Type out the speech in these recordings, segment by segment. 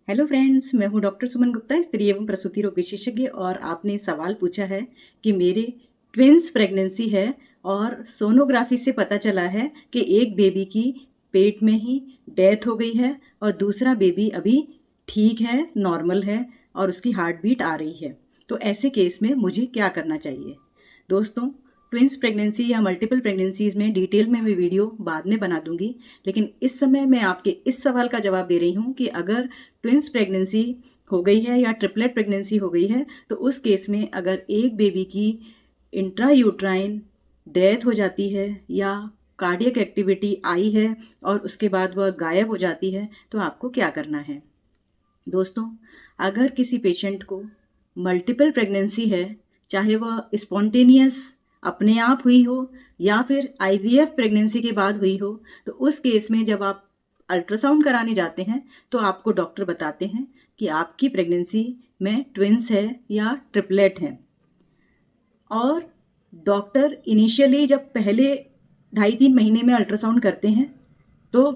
Hello friends, मैं हूं doctor Suman Gupta, स्त्री एवं प्रसूति रोग विशेषज्ञ। और आपने सवाल पूछा है कि मेरे ट्विंस प्रेगनेंसी है और सोनोग्राफी से पता चला है कि एक बेबी की पेट में ही डेथ हो गई है और दूसरा बेबी अभी ठीक है, नॉर्मल है और उसकी हार्ट बीट आ रही है। तो ऐसे केस में मुझे क्या करना चाहिए? दोस्तों, ट्विंस प्रेगनेंसी या मल्टीपल प्रेगनेंसीज में डिटेल में मैं वीडियो बाद में बना दूंगी, लेकिन इस समय मैं आपके इस सवाल का जवाब दे रही हूँ कि अगर ट्विंस प्रेगनेंसी हो गई है या ट्रिपलेट प्रेगनेंसी हो गई है तो उस केस में अगर एक बेबी की इंट्रा यूट्राइन डेथ हो जाती है या कार्डियक एक्टिविटी आई है और उसके बाद वह गायब हो जाती है तो आपको क्या करना है? दोस्तों, अगर किसी पेशेंट को मल्टीपल प्रेगनेंसी है, चाहे वह स्पॉन्टेनियस अपने आप हुई हो या फिर आईवीएफ प्रेगनेंसी के बाद हुई हो, तो उस केस में जब आप अल्ट्रासाउंड कराने जाते हैं तो आपको डॉक्टर बताते हैं कि आपकी प्रेगनेंसी में ट्विंस है या ट्रिपलेट है। और डॉक्टर इनिशियली जब पहले 2.5-3 महीने में अल्ट्रासाउंड करते हैं तो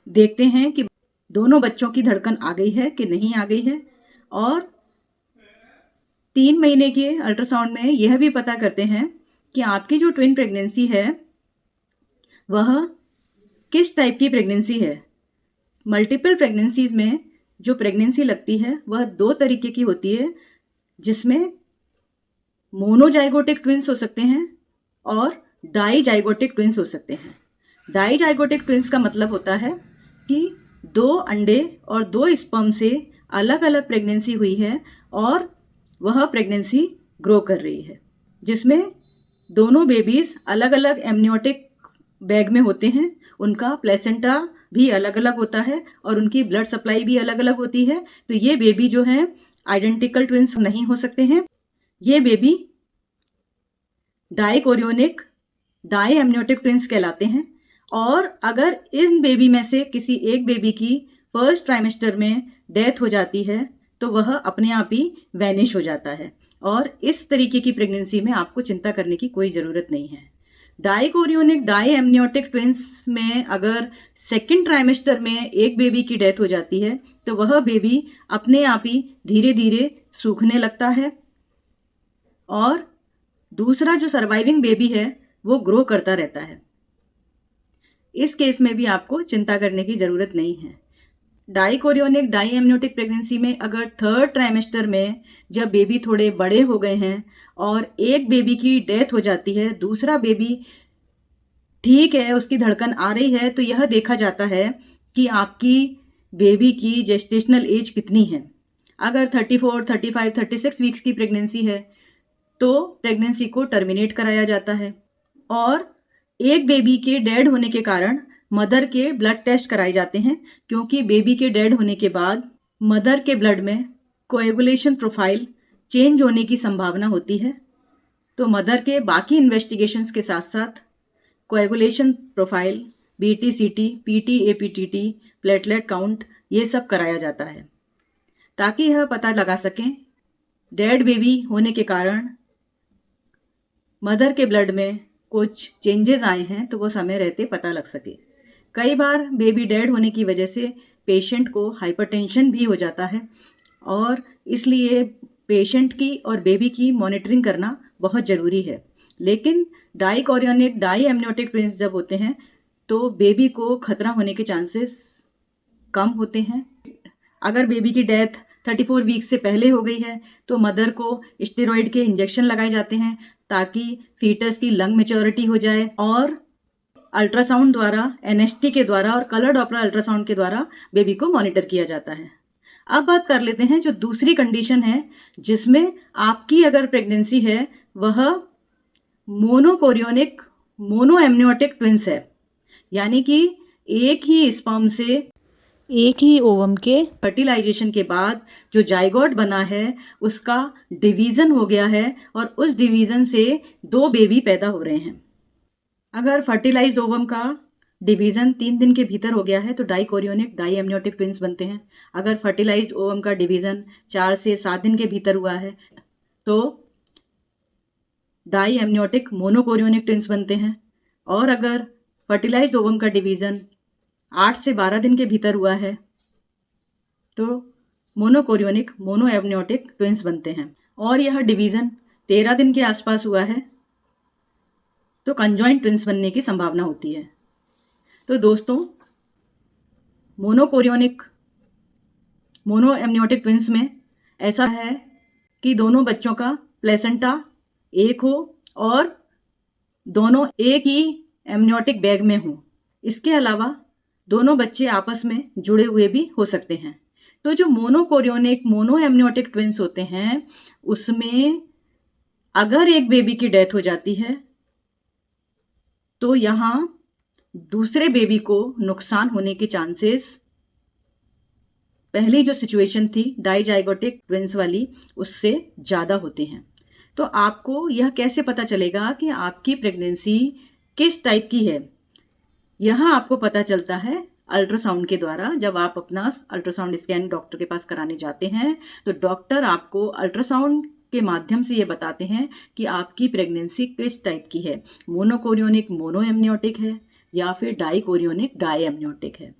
देखते हैं कि दोनों बच्चों की धड़कन आ गई है कि नहीं आ गई है, और 3 महीने के अल्ट्रासाउंड में यह भी पता करते हैं कि आपकी जो ट्विन प्रेगनेंसी है वह किस टाइप की प्रेगनेंसी है। मल्टीपल प्रेगनेंसीज में जो प्रेगनेंसी लगती है वह 2 तरीके की होती है, जिसमें मोनोजाइगोटिक ट्विंस हो सकते हैं और डाईजाइगोटिक ट्विंस हो सकते हैं। डाईजाइगोटिक ट्विंस का मतलब होता है कि 2 अंडे और 2 स्पर्म से अलग अलग प्रेगनेंसी हुई है और वह प्रेगनेंसी ग्रो कर रही है, जिसमें दोनों बेबीज अलग अलग एमनियोटिक बैग में होते हैं, उनका प्लेसेंटा भी अलग अलग होता है और उनकी ब्लड सप्लाई भी अलग अलग होती है। तो ये बेबी जो है आइडेंटिकल ट्विंस नहीं हो सकते हैं। ये baby dichorionic die amniotic twins कहलाते हैं। और अगर इन बेबी में से किसी एक बेबी की फर्स्ट ट्राइमेस्टर में डेथ हो जाती है तो वह अपने आप ही वैनिश हो जाता है, और इस तरीके की प्रेगनेंसी में आपको चिंता करने की कोई ज़रूरत नहीं है। डाइकोरियोनिक डाई एमनियोटिक ट्विंस में अगर सेकेंड ट्राइमेस्टर में एक बेबी की डेथ हो जाती है तो वह बेबी अपने आप ही धीरे धीरे सूखने लगता है और दूसरा जो सर्वाइविंग बेबी है वो ग्रो करता रहता है। इस केस में भी आपको चिंता करने की ज़रूरत नहीं है। डाइकोरियोनिक डाई एमनियोटिक प्रेगनेंसी में अगर थर्ड ट्राइमेस्टर में जब बेबी थोड़े बड़े हो गए हैं और एक बेबी की डेथ हो जाती है, दूसरा बेबी ठीक है, उसकी धड़कन आ रही है, तो यह देखा जाता है कि आपकी बेबी की जेस्टेशनल एज कितनी है। अगर 34, 35, 36 वीक्स की प्रेगनेंसी है तो प्रेगनेंसी को टर्मिनेट कराया जाता है। और एक बेबी के डेड होने के कारण मदर के ब्लड टेस्ट कराए जाते हैं, क्योंकि बेबी के डेड होने के बाद मदर के ब्लड में कोएगुलेशन प्रोफाइल चेंज होने की संभावना होती है। तो मदर के बाकी इन्वेस्टिगेशंस के साथ साथ coagulation profile, BT-CT, PT-APTT, platelet count, ये सब कराया जाता है ताकि यह पता लगा सकें डेड बेबी होने के कारण मदर के ब्लड में कुछ चेंजेस आए हैं तो वो समय रहते पता लग सके। कई बार बेबी डेड होने की वजह से पेशेंट को हाइपरटेंशन भी हो जाता है, और इसलिए पेशेंट की और बेबी की मॉनिटरिंग करना बहुत ज़रूरी है। लेकिन डाइकोरियोनिक डाई एमनियोटिक ट्विंस जब होते हैं तो बेबी को खतरा होने के चांसेस कम होते हैं। अगर बेबी की डेथ 34 वीक्स से पहले हो गई है तो मदर को स्टेरॉइड के इंजेक्शन लगाए जाते हैं ताकि फीटस की लंग मैच्योरिटी हो जाए, और अल्ट्रासाउंड द्वारा, एनएसटी के द्वारा और कलर डॉपलर अल्ट्रासाउंड के द्वारा बेबी को मॉनिटर किया जाता है। अब बात कर लेते हैं जो दूसरी कंडीशन है जिसमें आपकी अगर प्रेगनेंसी है, वह मोनोकोरियोनिक मोनो एमनियोटिक ट्विंस है, यानी कि एक ही स्पर्म से एक ही ओवम के फर्टिलाइजेशन के बाद जो जाइगोट बना है उसका डिवीज़न हो गया है और उस डिवीज़न से 2 बेबी पैदा हो रहे हैं। अगर फर्टिलाइज्ड ओवम का डिवीज़न 3 दिन के भीतर हो गया है तो डाइकोरियोनिक डाई एमनियोटिक ट्विंस बनते हैं। अगर फर्टिलाइज्ड ओवम का डिवीज़न 4 से 7 दिन के भीतर हुआ है तो डाई एमनियोटिक मोनोकोरियोनिक ट्विंस बनते हैं। और अगर फर्टिलाइज्ड ओवम का डिवीज़न 8 से 12 दिन के भीतर हुआ है तो मोनोकोरियोनिक मोनोएमनियोटिक ट्विंस बनते हैं। और यह डिवीज़न 13 दिन के आसपास हुआ है तो कंजॉइंट ट्विंस बनने की संभावना होती है। तो दोस्तों, मोनोकोरियोनिक मोनोएमनियोटिक ट्विंस में ऐसा है कि दोनों बच्चों का प्लेसेंटा एक हो और दोनों एक ही एमनियोटिक बैग में हो। इसके अलावा दोनों बच्चे आपस में जुड़े हुए भी हो सकते हैं। तो जो मोनोकोरियोनिक मोनोएमनियोटिक ट्विंस होते हैं उसमें अगर एक बेबी की डेथ हो जाती है तो यहाँ दूसरे बेबी को नुकसान होने के चांसेस पहली जो सिचुएशन थी डाइजाइगोटिक ट्विंस वाली उससे ज़्यादा होते हैं। तो आपको यह कैसे पता चलेगा कि आपकी प्रेगनेंसी किस टाइप की है? यह आपको पता चलता है अल्ट्रासाउंड के द्वारा। जब आप अपना अल्ट्रासाउंड स्कैन डॉक्टर के पास कराने जाते हैं तो डॉक्टर आपको अल्ट्रासाउंड के माध्यम से ये बताते हैं कि आपकी प्रेगनेंसी किस टाइप की है, मोनोकोरियोनिक मोनोएमनियोटिक है या फिर डाइकोरियोनिक डाइएमनियोटिक है।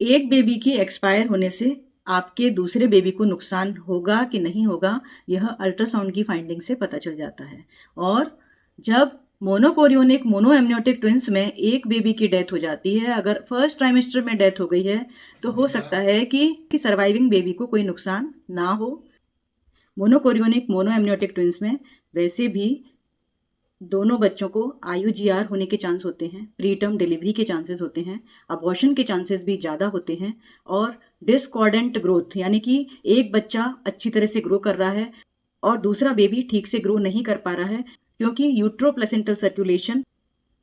एक बेबी के एक्सपायर होने से आपके दूसरे बेबी को नुकसान होगा कि नहीं होगा, यह अल्ट्रासाउंड की फाइंडिंग से पता चल जाता है। और जब मोनोकोरियोनिक मोनोएमनियोटिक ट्विंस में एक बेबी की डेथ हो जाती है, अगर फर्स्ट ट्राइमेस्टर में डेथ हो गई है तो हो सकता है कि सर्वाइविंग बेबी को कोई नुकसान ना हो। मोनोकोरियोनिक मोनोएमनियोटिक ट्विंस में वैसे भी दोनों बच्चों को IUGR होने के चांस होते हैं, प्री टर्म डिलीवरी के चांसेस होते हैं, अबॉर्शन के चांसेस भी ज़्यादा होते हैं और डिस्कॉर्डेंट ग्रोथ यानी कि एक बच्चा अच्छी तरह से ग्रो कर रहा है और दूसरा बेबी ठीक से ग्रो नहीं कर पा रहा है, क्योंकि यूट्रोप्लेसेंटल सर्कुलेशन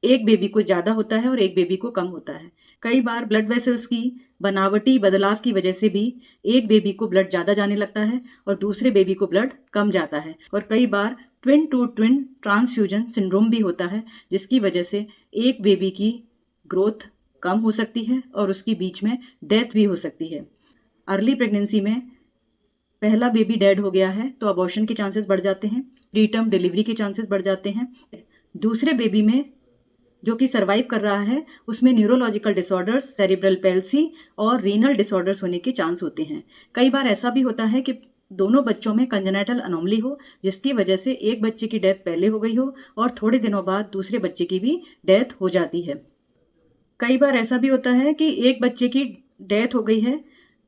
एक बेबी को ज़्यादा होता है और एक बेबी को कम होता है। कई बार ब्लड वेसल्स की बनावटी बदलाव की वजह से भी एक बेबी को ब्लड ज़्यादा जाने लगता है और दूसरे बेबी को ब्लड कम जाता है। और कई बार twin to twin transfusion syndrome भी होता है, जिसकी वजह से एक बेबी की ग्रोथ कम हो सकती है और उसकी बीच में डेथ भी हो सकती है। अर्ली प्रेगनेंसी में पहला बेबी डेड हो गया है तो अबॉर्शन के चांसेस बढ़ जाते हैं, प्री टर्म डिलीवरी के चांसेस बढ़ जाते हैं। दूसरे बेबी में जो कि सर्वाइव कर रहा है उसमें न्यूरोलॉजिकल डिसऑर्डर्स, सेरिब्रल पैल्सी और रीनल डिसऑर्डर्स होने के चांस होते हैं। कई बार ऐसा भी होता है कि दोनों बच्चों में कंजेनाइटल अनोमली हो, जिसकी वजह से एक बच्चे की डेथ पहले हो गई हो और थोड़े दिनों बाद दूसरे बच्चे की भी डेथ हो जाती है। कई बार ऐसा भी होता है कि एक बच्चे की डेथ हो गई है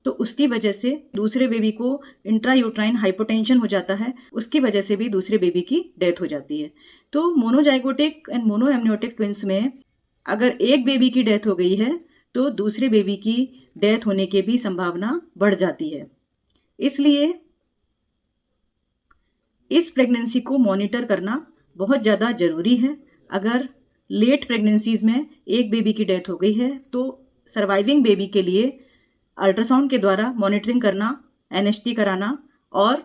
तो उसकी वजह से दूसरे बेबी को इंट्रायूट्राइन हाइपोटेंशन हो जाता है, उसकी वजह से भी दूसरे बेबी की डेथ हो जाती है। तो मोनोजाइगोटिक एंड मोनोएमनियोटिक ट्विंस में अगर एक बेबी की डेथ हो गई है तो दूसरे बेबी की डेथ होने की भी संभावना बढ़ जाती है। इसलिए इस प्रेगनेंसी को मॉनिटर करना बहुत ज़्यादा ज़रूरी है। अगर लेट प्रेगनेंसीज में एक बेबी की डेथ हो गई है तो सर्वाइविंग बेबी के लिए अल्ट्रासाउंड के द्वारा मॉनिटरिंग करना, NST कराना और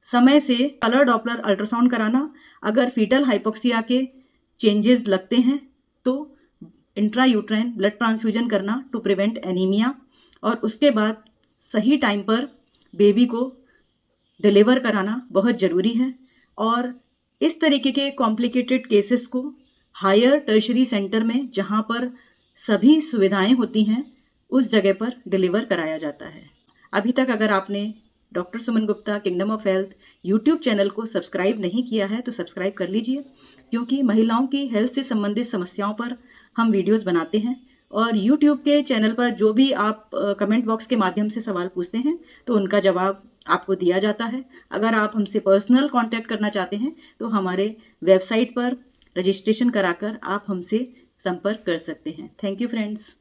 समय से कलर डॉपलर अल्ट्रासाउंड कराना। अगर फीटल हाइपोक्सिया के चेंजेस लगते हैं तो इंट्रायूट्राइन ब्लड ट्रांसफ्यूजन करना टू प्रिवेंट एनीमिया और उसके बाद सही टाइम पर बेबी को डिलीवर कराना बहुत ज़रूरी है। और इस तरीके के कॉम्प्लिकेटेड केसेस को हायर टर्शरी सेंटर में, जहाँ पर सभी सुविधाएं होती हैं, उस जगह पर डिलीवर कराया जाता है। अभी तक अगर आपने doctor Suman Gupta kingdom of health YouTube channel को सब्सक्राइब नहीं किया है तो सब्सक्राइब कर लीजिए, क्योंकि महिलाओं की हेल्थ से संबंधित समस्याओं पर हम वीडियोस बनाते हैं। और यूट्यूब के चैनल पर जो भी आप कमेंट बॉक्स के माध्यम से सवाल पूछते हैं तो उनका जवाब आपको दिया जाता है। अगर आप हमसे पर्सनल कांटेक्ट करना चाहते हैं तो हमारे वेबसाइट पर रजिस्ट्रेशन कराकर आप हमसे संपर्क कर सकते हैं। Thank you friends.